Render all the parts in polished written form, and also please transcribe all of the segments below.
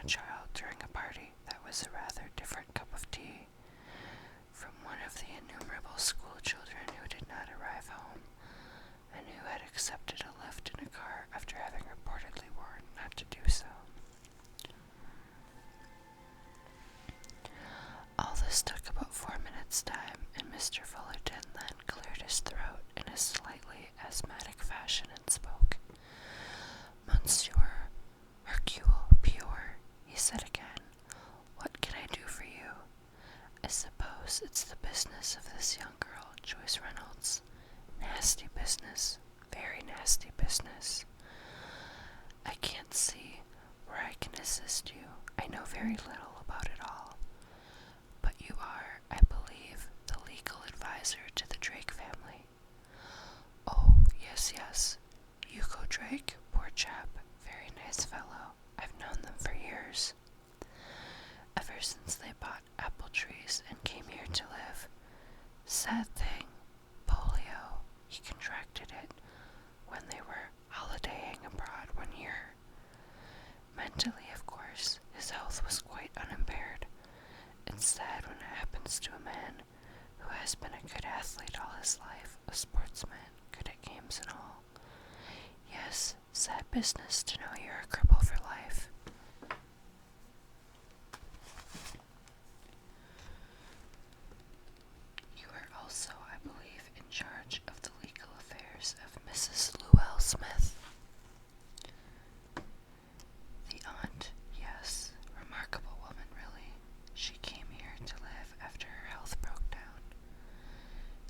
a child during a party that was a rather different cup of tea from one of the innumerable school children who did not arrive home and who had accepted a lift in a car after having reportedly warned not to do so. All this took about 4 minutes' time, and Mr. Fullerton then cleared his throat in a slightly asthmatic fashion and spoke. "Monsieur Hercule Pure," he said again, "what can I do for you? I suppose it's the business of this young girl, Joyce Reynolds. Nasty business, very nasty business. I can't see where I can assist you. I know very little about it all. But you are, I believe, the legal advisor to the Drake family." "Oh, yes. Hugo Drake, poor chap, very nice fellow. I've known them for years. Ever since they bought apple trees and came here to live. Sad thing, polio. He contracted it when they were holidaying abroad one year. Mentally, of course, his health was quite unimpaired. It's sad when it happens to a man who has been a good athlete all his life, a sportsman, good at games and all. Yes, sad business to know you're a cripple for life." "You are also, I believe, in charge of the legal affairs of Mrs. Llewellyn Smith." "The aunt, yes. Remarkable woman, really. She came here to live after her health broke down,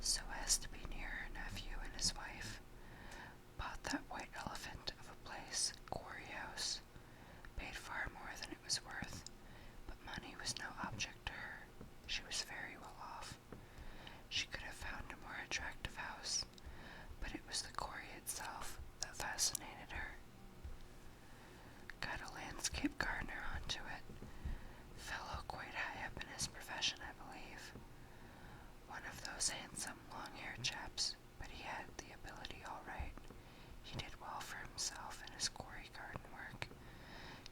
so as to be near her nephew and his wife. Bought that white elephant of a place, Quarry House. Paid far more than it was worth, but money was no object to her. She was very well off. She could have found a more attractive house, but it was the quarry itself that fascinated her. Got a landscape gardener onto it. Fellow quite high up in his profession, I believe. One of those handsome, long-haired chaps, but he had the ability all right. He did well for himself in his quarry garden work.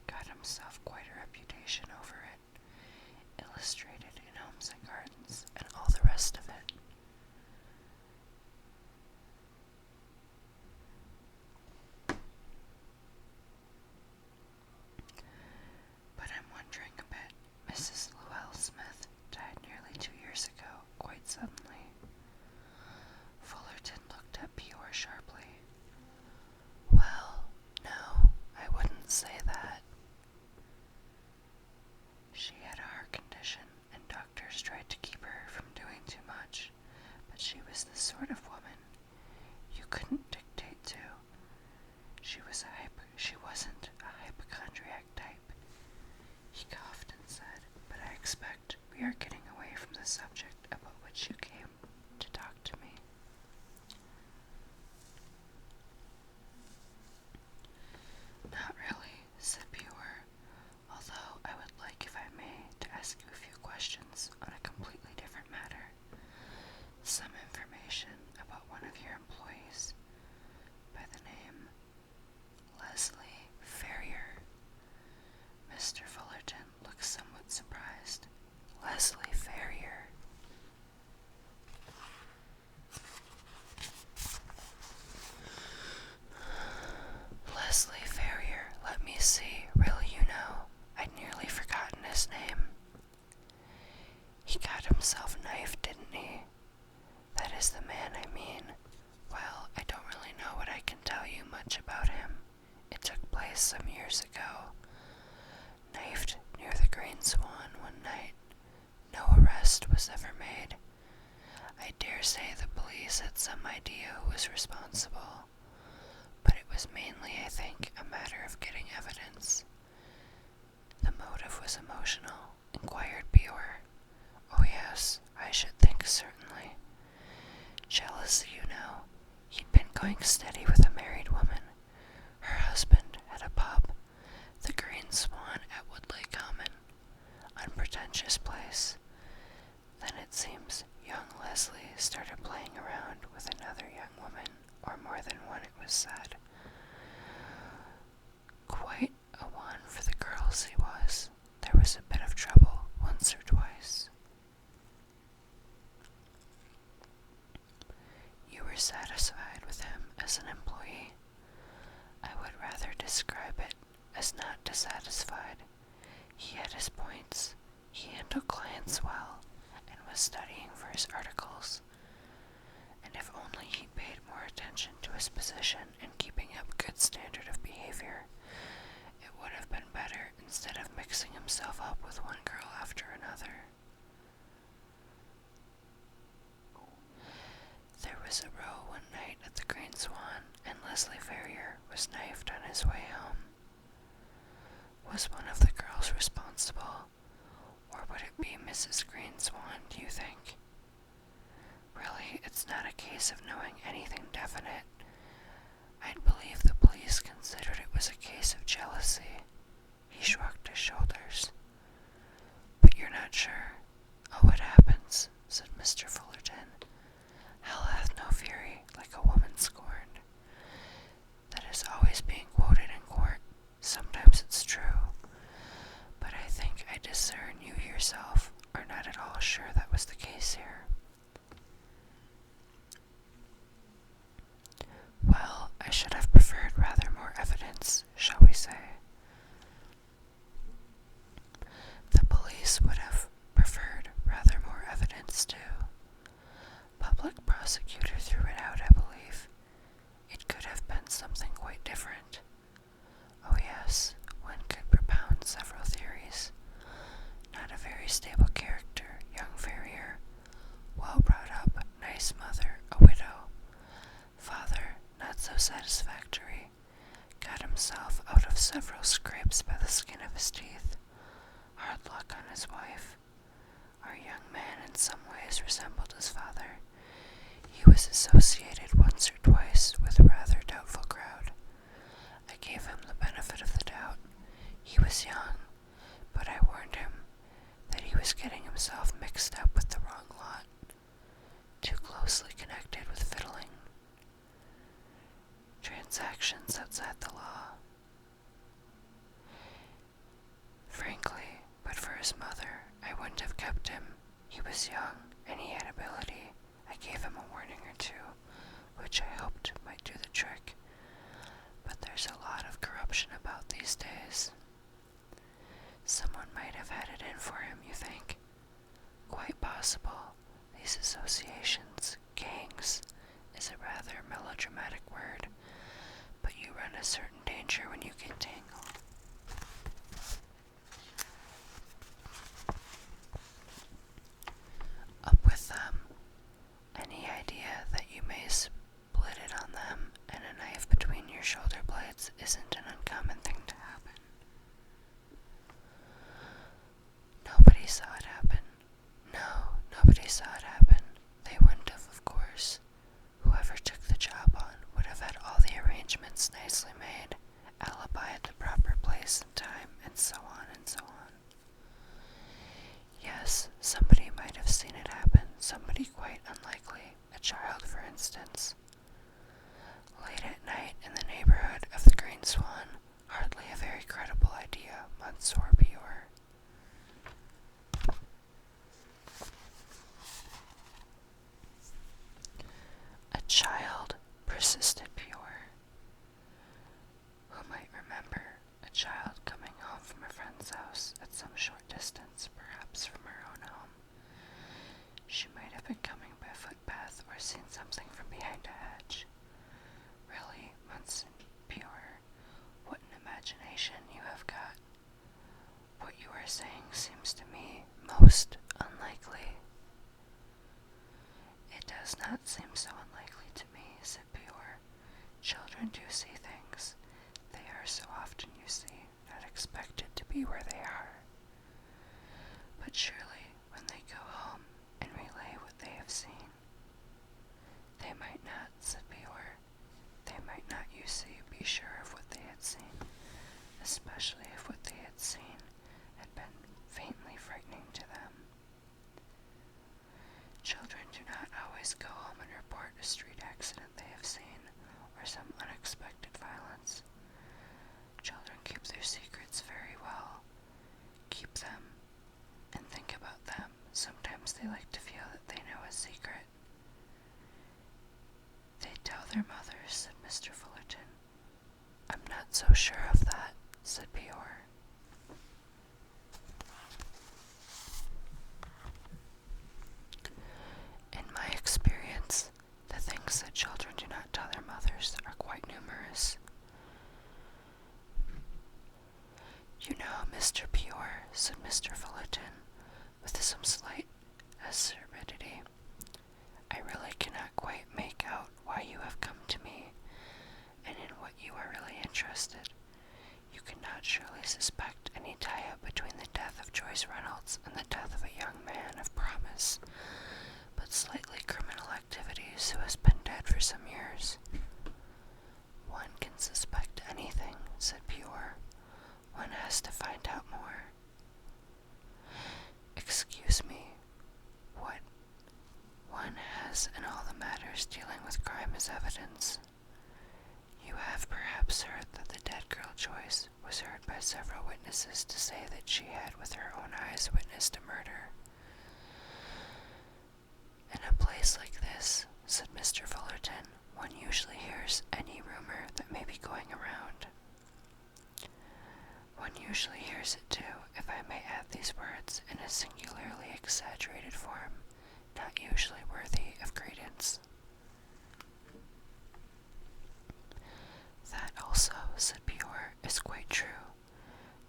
Got himself quite a reputation over it. Illustrated in Homes and Gardens, and all the rest of it. But I'm wondering a bit. Mrs. Llewellyn Smith died nearly 2 years ago, quite suddenly." Fullerton looked at Peor sharply. "Well, no, I wouldn't say that. She had a heart condition, and doctors tried to keep her from doing too much, but she was the sort of woman you couldn't dictate to. She wasn't a hypochondriac type." He coughed and said, "But I expect we are getting away from the subject about which you came to talk to me." "Not really," said Pure, "although I would like, if I may, to ask you a few questions on a completely different matter. Some information about one of your employees by the name Leslie Ferrier." Mr. Fullerton looked somewhat surprised. "Leslie Ferrier?" "Leslie Ferrier, let me see, really, you know, I'd nearly forgotten his name. He got himself knifed, didn't he? That is the man I mean. Well, I don't really know what I can tell you much about him. It took place some years ago. Knifed near the Green Swan one night. No arrest was ever made. I dare say the police had some idea who was responsible, but it was mainly, I think, a matter of getting evidence." "The motive was emotional?" inquired Pure. "Oh yes, I should think certainly. Jealousy, you know. He'd been going steady with a married woman. Her husband had a pub, the Green Swan at Woodley Common, unpretentious place. Then it seems young Leslie started playing around with another young woman, or more than one, it was said. Quite a one for the girls he was. Was one of the girls responsible? Or would it be Mrs. Greenswan, do you think? Really, it's not a case of knowing anything definite. I'd believe the police considered it was a case of jealousy. He shrugged his shoulders. But you're not sure? Oh, it happens, said Mr. Fullerton. Hell hath no fury like a woman scorned. That is always being quoted in court. Sometimes it's true. But I think I discern you yourself are not at all sure that was the case here. Well, I should have preferred rather more evidence, shall we say. The police would have preferred rather more evidence, too. Public prosecutor threw it out, I believe. It could have been something quite different. Oh yes, one could propound several theories. Not a very stable character, young farrier. Well brought up, nice mother, a widow. Father, not so satisfactory. Got himself out of several scrapes by the skin of his teeth. Hard luck on his wife. Our young man in some ways resembled his father. He was associated once or twice with a rather doubtful crowd. I gave him the benefit of the doubt. He was young, but I warned him that he was getting himself mixed up with the wrong lot, too closely connected with fiddling transactions outside the law. Frankly, but for his mother, I wouldn't have kept him. He was young, and he had ability. I gave him a warning or two, which I hoped might do the trick. But there's a lot of corruption about these days. Someone might have had it in for him, you think? Quite possible. These associations, gangs, is a rather melodramatic word, but you run a certain danger when you get tangled. Up with them. Any idea that you may split it on them and a knife between your shoulder blades isn't an uncommon thing to happen. Nobody saw it happen. No, nobody saw it happen. They wouldn't have, of course. Whoever took the job on would have had all the arrangements nicely made, alibi at the proper place and time, and so on and so on. Yes, somebody might have seen it happen, somebody quite unlikely, a child for instance. Late at night in the neighborhood of the Green Swan, hardly a very credible idea, Monsieur Bior. A child, persisted Bior. Who might remember a child coming home from a friend's house at some short distance, perhaps from her own home? She might have been coming by footpath or seen something from behind a hedge. Really, Monsieur Bior, what an imagination you have got. What you are saying seems to me most unlikely. It does not seem so unlikely to me, said Bior. Children do see things. They are so often, you see, not expected to be where they are. But surely, when they go home and relay what they have seen, they might not, said Bior. They might not, you see, be sure of what they had seen, especially if what they had seen had been faintly frightening to them. Children do not always go home and report a street accident they have seen, or some unexpected violence. Children keep their secrets very well. Keep them, and think about them. Sometimes they like to feel that they know a secret. They tell their mothers, said Mr. Fullerton. I'm not so sure of that, said Bior. In my experience, the things that children do not tell their mothers are quite numerous. You know, Mr. Bior, said Mr. Fullerton, with some slight others dealing with crime as evidence. You have perhaps heard that the dead girl Joyce was heard by several witnesses to say that she had with her own eyes witnessed a murder. In a place like this, said Mr. Fullerton, one usually hears any rumor that may be going around. One usually hears it too, if I may add these words, in a singularly exaggerated form, not usually worthy of credence. That also, said Peor, is quite true.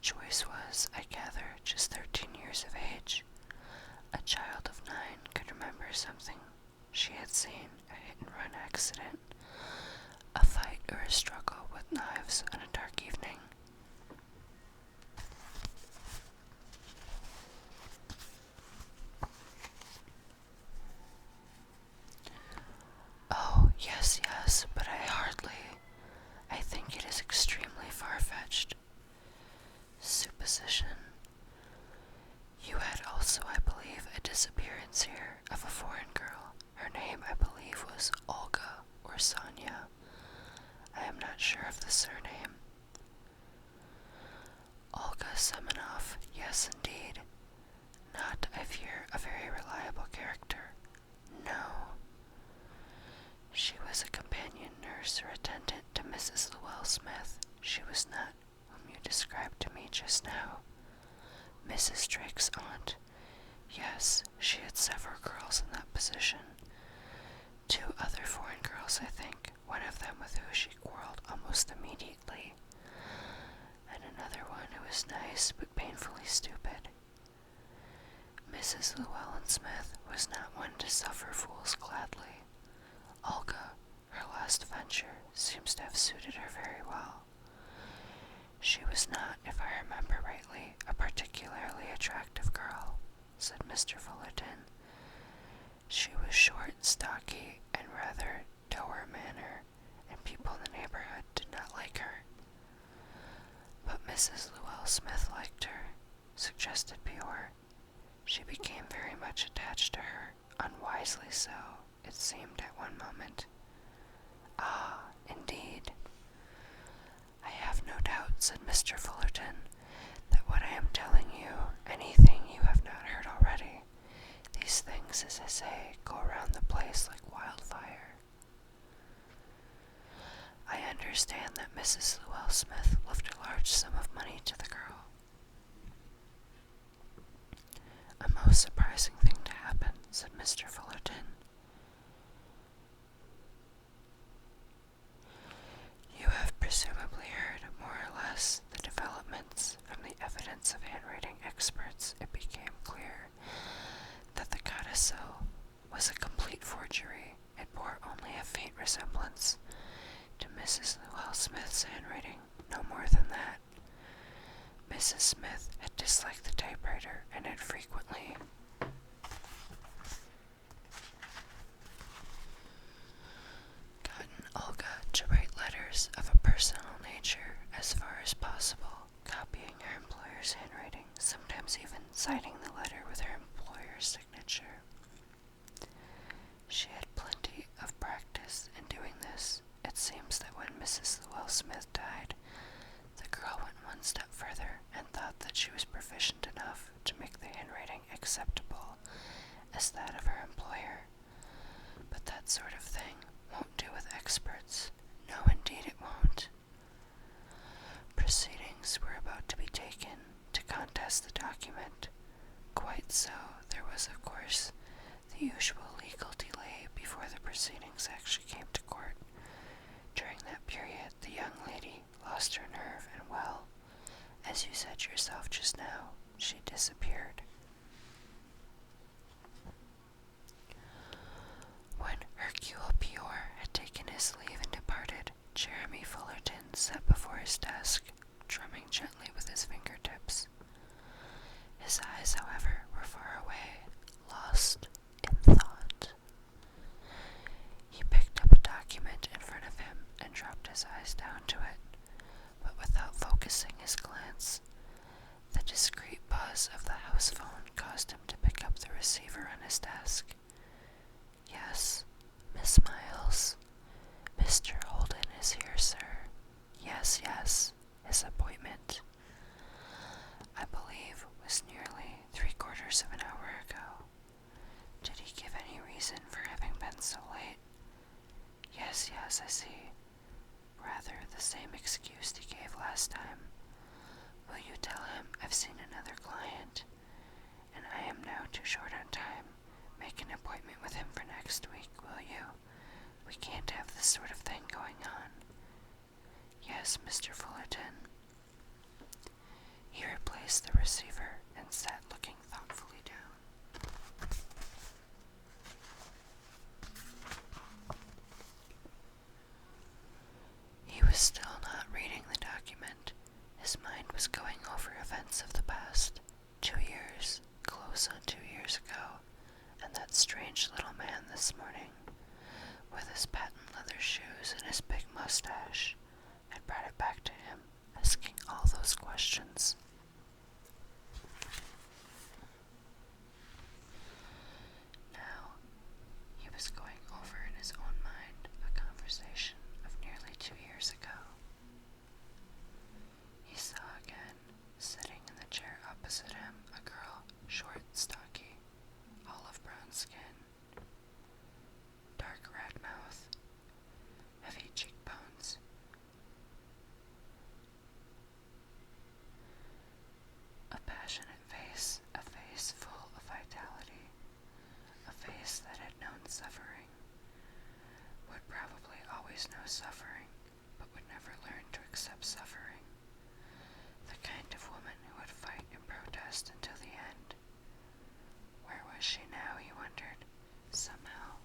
Joyce was, I gather, just 13 years of age. A child of 9 could remember something she had seen, a hit-and-run accident, a fight or a struggle with knives on a dark evening. Oh, yes, but I think it is extremely far-fetched. Supposition. You had also, I believe, a disappearance here of a foreign girl. Her name, I believe, was Olga or Sonia. I am not sure of the surname. Olga Semenoff, yes indeed. Not, I fear, a very reliable character. No. She was a companion nurse or attendant to Mrs. Llewell Smith. She was not whom you described to me just now. Mrs. Drake's aunt. Yes, she had several girls in that position. 2 other foreign girls, I think, one of them with whom she quarreled almost immediately, and another one who was nice but painfully stupid. Mrs. Llewellyn Smith was not one to suffer fools gladly. Olga, her last venture, seems to have suited her very well. She was not, if I remember rightly, a particularly attractive girl, said Mr. Fullerton. She was short, stocky, and rather dour manner, and people in the neighborhood did not like her. But Mrs. Llewell Smith liked her, suggested Peor. She became very much attached to her, unwisely so, it seemed at one moment. Ah, indeed. I have no doubt, said Mr. Fullerton, that what I am telling you, anything you have not heard already, these things, as I say, go around the place like wildfire. I understand that Mrs. Llewell Smith left a large sum of money to the girl. A most surprising thing to happen, said Mr. Fullerton. You have presumably heard, more or less, the developments. From the evidence of handwriting experts, it became clear that the codicil was a complete forgery. It bore only a faint resemblance to Mrs. Llewell Smith's handwriting, no more than that. Mrs. Smith had disliked the typewriter and had frequently gotten Olga to write letters of a personal nature as far as possible, copying her employer's handwriting, sometimes even signing the letter with her employer's signature. She had plenty of practice in doing this. It seems that when Mrs. Llewell Smith died, the girl went one step further and thought that she was proficient enough to make the handwriting acceptable as that of her employer. But that sort of thing won't do with experts. No, indeed it won't. Proceedings were about to be taken to contest the document. Quite so. There was, of course, the usual legal delay before the proceedings actually came to court. During that period, the young lady lost her nerve and, well, as you said yourself just now, she disappeared. When Hercule Peor had taken his leave and departed, Jeremy Fullerton sat before his desk, drumming gently with his fingertips. His eyes, however, were far away, lost in thought. He picked up a document in front of him and dropped his eyes down to it, but without focusing his glance. The discreet buzz of the house phone caused him to pick up the receiver on his desk. Yes, Miss Miles, Mr. Holden is here, sir. Yes, yes, his appointment, I believe, was nearly 3/4 of an hour ago. Did he give any reason for having been so late? Yes, yes, I see. Rather the same excuse he gave last time. Will you tell him I've seen another client, and I am now too short on time? Make an appointment with him for next week, will you? We can't have this sort of thing going on. Yes, Mr. Fullerton. He replaced the receiver and sat looking thoughtfully down. He was still not reading the document. His mind was going over events of the past, 2 years, close on 2 years ago, and that strange little man this morning, with his patent leather shoes and his big mustache, had brought it back to him, asking all those questions. Now, he was going over in his own mind a conversation of nearly 2 years ago. He saw again, sitting in the chair opposite him, a girl, short, stocky, olive brown skin, dark red mouth, heavy cheekbones, a passionate face, a face full of vitality, a face that had known suffering, would probably always know suffering, but would never learn to accept suffering. The kind of woman who would fight and protest until the end. Where was she now, he wondered. Somehow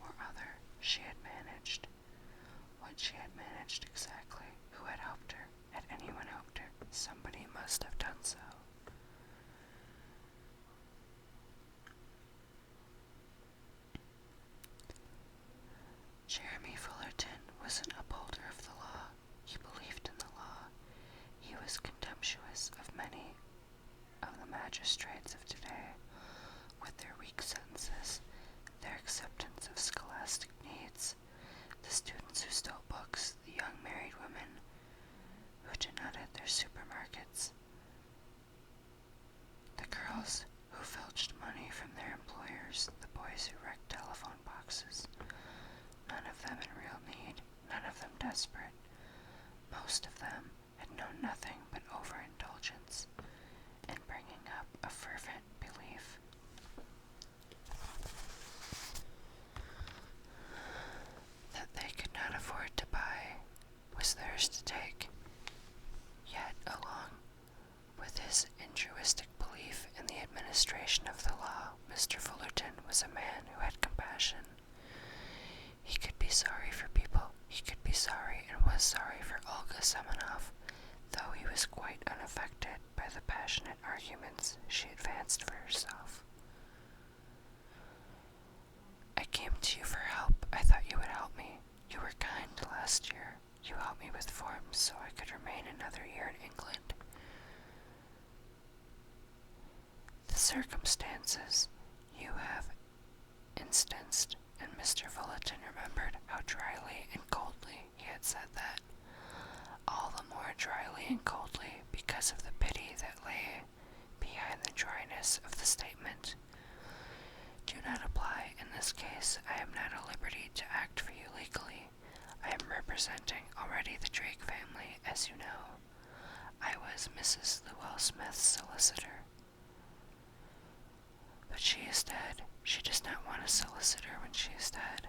or other she had managed. What she had managed exactly, who had helped her, had anyone helped her, somebody must have done so. Jeremy Fullerton was an upholder of the law. He believed in the law. He was contemptuous of many of the magistrates of today, with their weak sentences, their acceptance of scholastic needs, the students who stole books, the young married women who denuded their supermarkets, the girls who filched money from their employers, the boys who wrecked telephone boxes. None of them in real need, none of them desperate. Most of them had known nothing but overindulgence in bringing up a fervent belief. That they could not afford to buy was theirs to take. Yet, along with his intruistic belief in the administration of the law, Mr. Fullerton was a man who had compassion. He could be sorry for people. He could be sorry and was sorry for Olga Semenov, though he was quite unaffected by the passionate arguments she advanced for herself. I came to you for help. I thought you would help me. You were kind last year. You helped me with forms so I could remain another year in England. The circumstances you have instanced, and Mr. Fullerton remembered how dryly and coldly he had said that, all the more dryly and coldly because of the pity that lay behind the dryness of the statement. Do not apply in this case. I am not at liberty to act for you legally. I am representing already the Drake family, as you know. I was Mrs. Llewell Smith's solicitor. But she is dead. She does not want a solicitor when she is dead.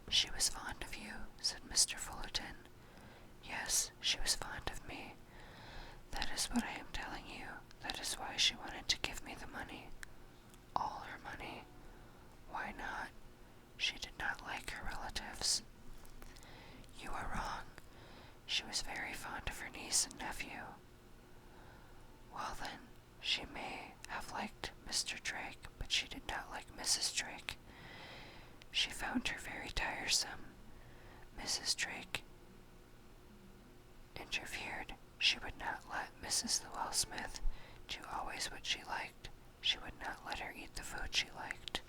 She was fond of you, said Mr. Fullerton. Yes, she was fond of me. That is what I am telling you. That is why she wanted to give me the money. All her money. Why not? She did not like her relatives. You are wrong. She was very fond of her niece and nephew. Well then, she may have liked Mr. Drake, but she did not like Mrs. Drake. She found her very tiresome. Mrs. Drake interfered. She would not let Mrs. Llewell Smith do always what she liked. She would not let her eat the food she liked.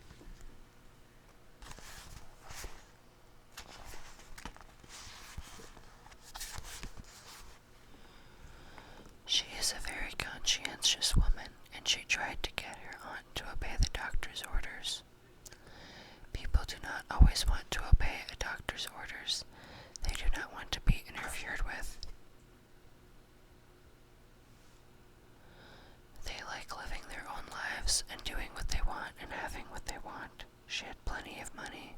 tried to get her aunt to obey the doctor's orders. People do not always want to obey a doctor's orders. They do not want to be interfered with. They like living their own lives and doing what they want and having what they want. She had plenty of money.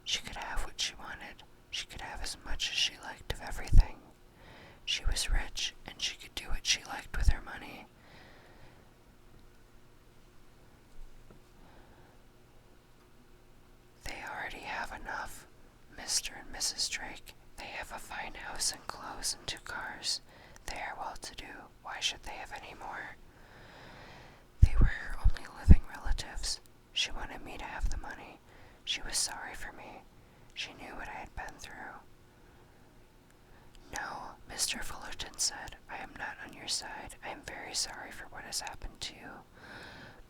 She could have what she wanted. She could have as much as she liked of everything. She was rich, and she could do what she liked with her money. They already have enough. Mr. and Mrs. Drake, they have a fine house and clothes and 2 cars. They are well-to-do. Why should they have any more? They were her only living relatives. She wanted me to have the money. She was sorry for me. She knew what I had been through. No, Mr. Fullerton said, I am not on your side. I am very sorry for what has happened to you.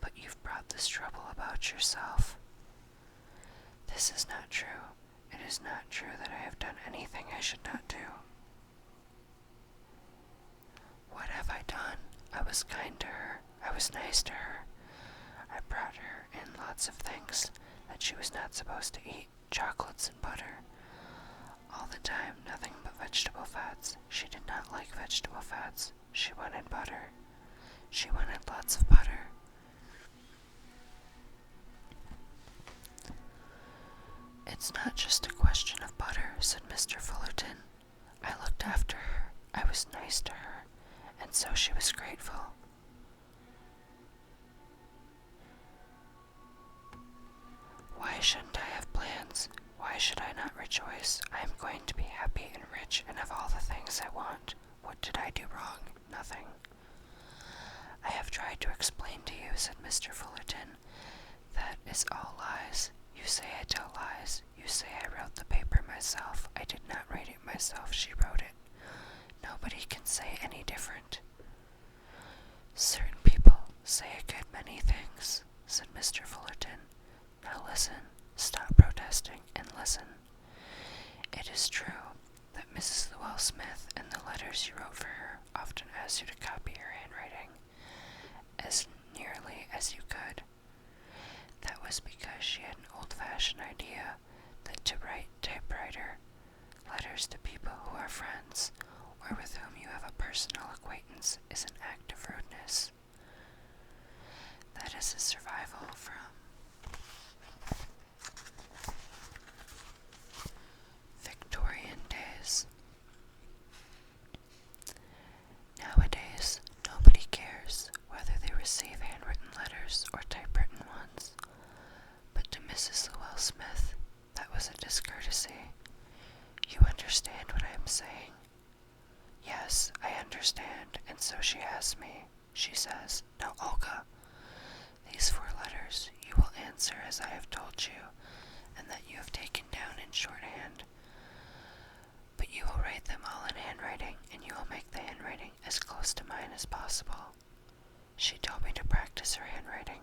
But you've brought this trouble about yourself. This is not true. It is not true that I have done anything I should not do. What have I done? I was kind to her. I was nice to her. I brought her in lots of things that she was not supposed to eat, chocolates and butter. All the time, nothing but vegetable fats. She did not like vegetable fats. She wanted butter. She wanted lots of butter. It's not just a question of butter, said Mr. Fullerton. I looked after her. I was nice to her, and so she was grateful. Why shouldn't I have plans? Why should I not rejoice? I am going to be happy and rich and have all the things I want. What did I do wrong? Nothing. I have tried to explain to you, said Mr. Fullerton. That is all lies. You say I tell lies. You say I wrote the paper myself. I did not write it myself. She wrote it. Nobody can say any different. Certain people say a good many things, said Mr. Fullerton. Now listen, stop protesting and listen. It is true that Mrs. Llewellyn Smith in the letters you wrote for her often asked you to copy her handwriting as nearly as you could. That was because she had an old-fashioned idea that to write typewriter letters to people who are friends or with whom you have a personal acquaintance is an act of rudeness. That is a survival from Victorian days. Nowadays, nobody cares whether they receive handwritten letters or typewritten ones. But to Mrs. Llewellyn Smith, that was a discourtesy. You understand what I am saying? Yes, I understand, and so she asks me. She says, Now, Olga, these 4 letters you will answer as I have told you, and that you have taken down in shorthand. But you will write them all in handwriting, and you will make the handwriting as close to mine as possible. She told me to practice her handwriting.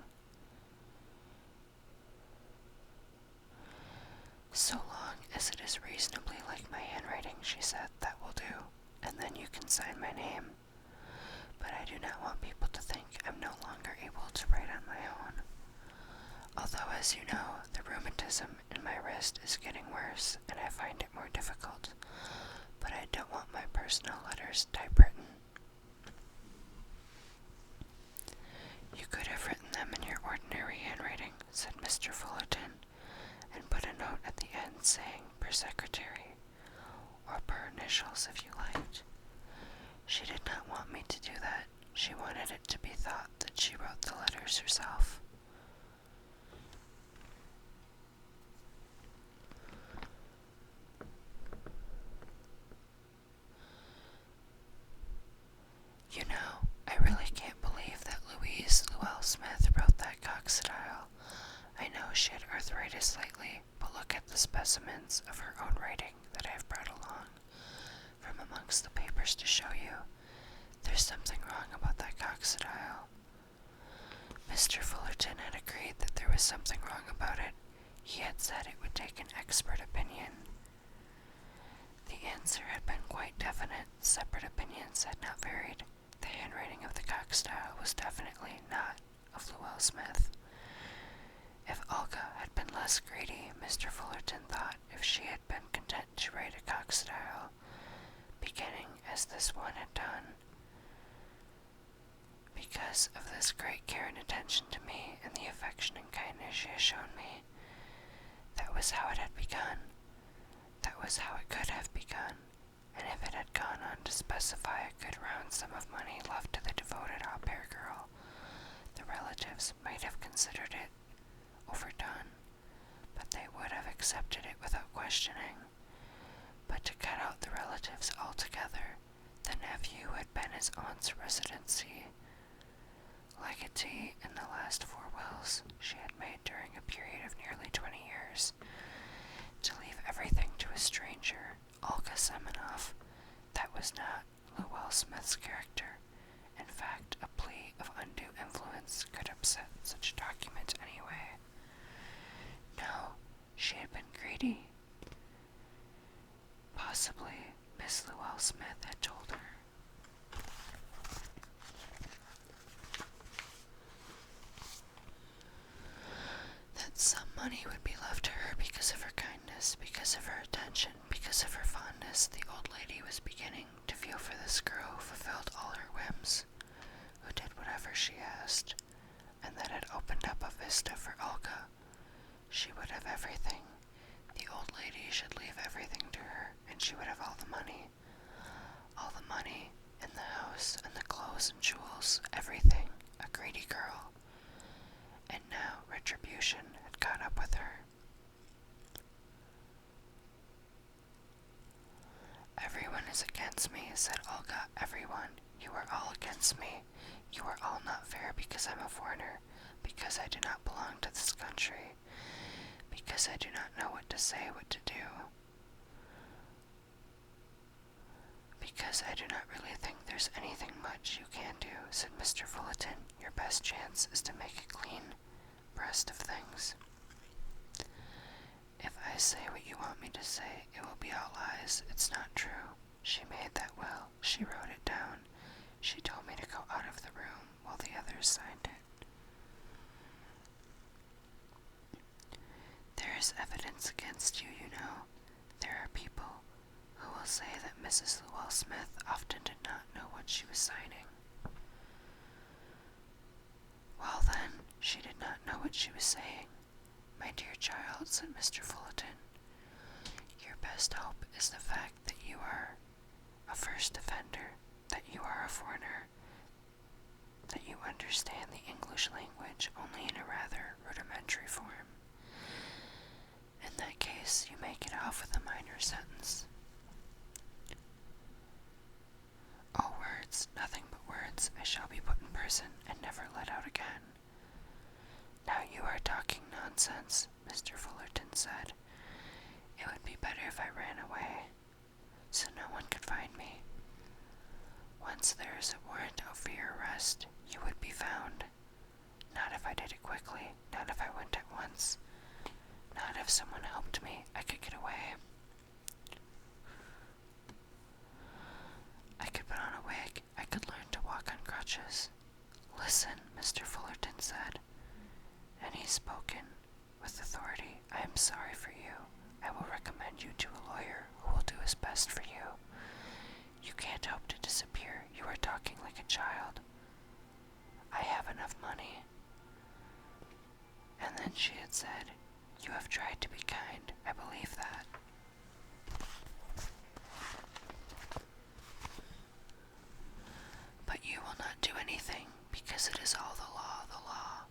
So long as it is reasonably like my handwriting, she said, that will do, and then you can sign my name. But I do not want people to think I'm no longer able to write on my own. Although, as you know, the rheumatism in my wrist is getting worse, and I find it more difficult. But I don't want my personal letters typewritten. You could have written them in your ordinary handwriting, said Mr. Fullerton, and put a note at the end saying, per secretary, or per initials if you liked. She did not want me to do that. She wanted it to be thought that she wrote the letters herself. You know, I really can't believe that Louise Llewellyn Smith wrote that coccydyl. I know she had arthritis lately, but look at the specimens of her own writing that I have brought along from amongst the papers to show you. There's something wrong about that coccydyl. Mr. Fullerton had agreed that there was something wrong about it. He had said it would take an expert opinion. The answer had been quite definite. Separate opinions had not varied. The handwriting of the coccydyl was definitely not as this one had done. Because of this great care and attention to me and the affection and kindness she has shown me, that was how it had begun. That was how it could have begun. And if it had gone on to specify a good round sum of money left to the devoted au pair girl, the relatives might have considered it overdone, but they would have accepted it without questioning. But to cut out the relatives altogether, the nephew had been his aunt's residency, legatee in the last 4 wills she had made during a period of nearly 20 years, to leave everything to a stranger, Olga Semenoff, that was not Llewellyn Smith's character. In fact, a plea of undue influence could upset such a document anyway. No, she had been greedy. Possibly Miss Llewellyn Smith had told her. That some money would be left to her because of her kindness, because of her attention, because of her fondness. The old lady was beginning to feel for this girl who fulfilled all her whims, who did whatever she asked, and that had opened up a vista for Olga. She would have everything. The old lady should leave everything to her, and she would have all the money. All the money in the house, and the clothes and jewels, everything. A greedy girl. And now retribution had caught up with her. Everyone is against me, said Olga. Everyone. You are all against me. You are all not fair because I'm a foreigner, because I do not belong to this country, because I do not know what to say, what to do, because I do not really think there's anything much you can do, said Mr. Fullerton. Your best chance is to make a clean breast of things. If I say what you want me to say, it will be all lies. It's not true. She made that will. She wrote it down. She told me to go out of the room while the others signed it. There is evidence against you, you know. There are people who will say that Mrs. Llewellyn Smith often did not know what she was signing. Well then, she did not know what she was saying. My dear child, said Mr. Fullerton, your best hope is the fact that you are a first offender, that you are a foreigner, that you understand the English language only in a rather rudimentary form. In that case, you may get off with a minor sentence. Oh, words, nothing but words. I shall be put in prison and never let out again. Now you are talking nonsense, Mr. Fullerton said. It would be better if I ran away, so no one could find me. Once there is a warrant out for your arrest, you would be found. Not if I did it quickly, not if I went at once. Not if someone helped me, I could get away. I could put on a wig, I could learn to walk on crutches. Listen, Mr. Fullerton said, and he spoke with authority. I am sorry for you. I will recommend you to a lawyer who will do his best for you. You can't hope to disappear. You are talking like a child. I have enough money. And then she had said, you have tried to be kind. I believe that. But you will not do anything, because it is all the law, the law.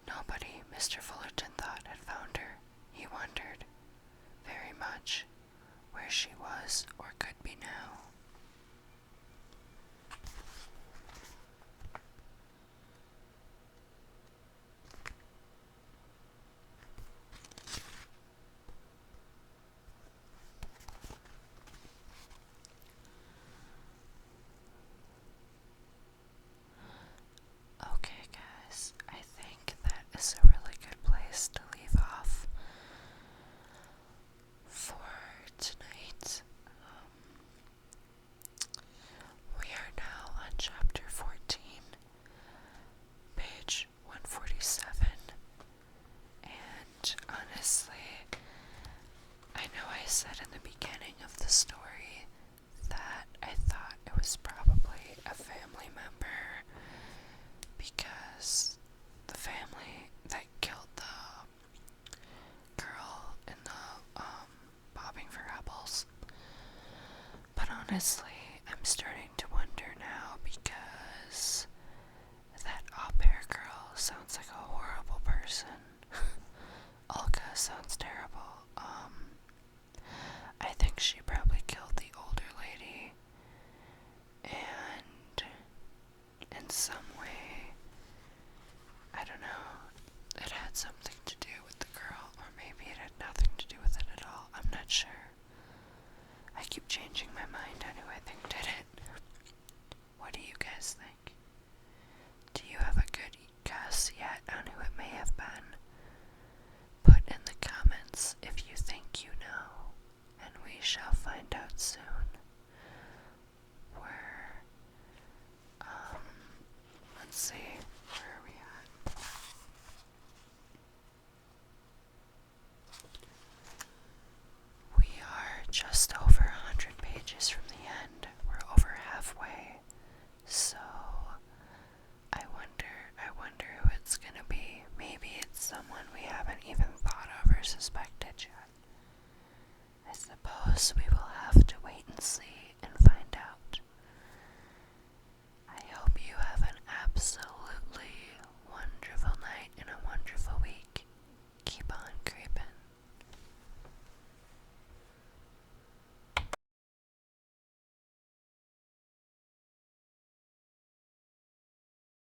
Nobody, Mr. Fullerton thought, had found her. He wondered, very much, where she was or could be now. honestly, I'm starting to wonder now because that au pair girl sounds like a horrible person. Olga sounds terrible. I think she probably killed the older lady, and in some way, I don't know, it had something to do with the girl, or maybe it had nothing to do with it at all. I'm not sure. I keep changing my mind on who I think did it. What do you guys think? Do you have a good guess yet on who it may have been? Put in the comments if you think you know, and we shall find out soon. Let's see, where are we at? We are just over 100 pages from the end. We're over halfway. So, I wonder who it's gonna be. Maybe it's someone we haven't even thought of or suspected yet. I suppose we will have to wait and see.